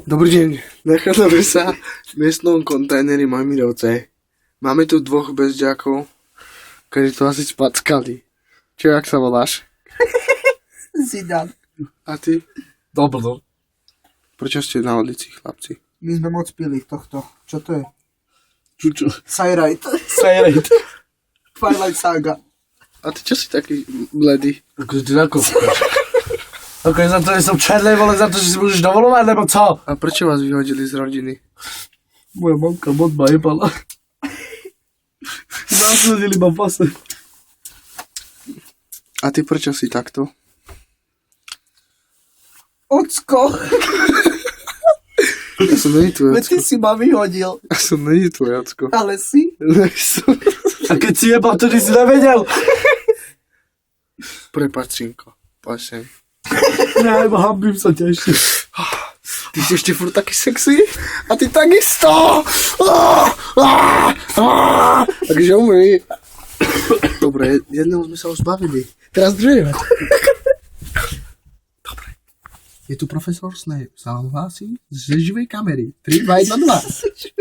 Dobrý deň, nachádzame sa v miestnom kontajneri Mojmirovce. Máme tu dvoch bezďakov, ktorí to asi spackali. Čo, jak sa voláš? Zidane. A ty? Dobro. Prečo ste na ulici, chlapci? My sme moc pili tohto. Čo to je? Čučo. Sajrajt. Sajrejt. Twilight Saga. A ty čo si taký bledý? Akože ty nakúskaš. Akože za to, že som černý, vole, za to, že si môžeš dovolovať, nebo co? A prečo vás vyhodili z rodiny? Moja mamka moc ma jebala. Zasledili ma v base. A ty prečo si takto? Ocko. Ja som není tvoj Veď ty ocko. si ma vyhodil. Ja som není tvoj ocko. Ale si. A keď si jebal, to si nevedel. Prepáč, Cinko. Poď sem. Ne, hambím sa ťa ešte. Ty si ešte furt taký sexy? A ty takisto! Takže umri. Dobre, jedného sme sa už zbavili. Teraz druhého. Dobre. Je tu profesor Snape. Sa vám hlási z živej kamery. 3, 2, 1, 2.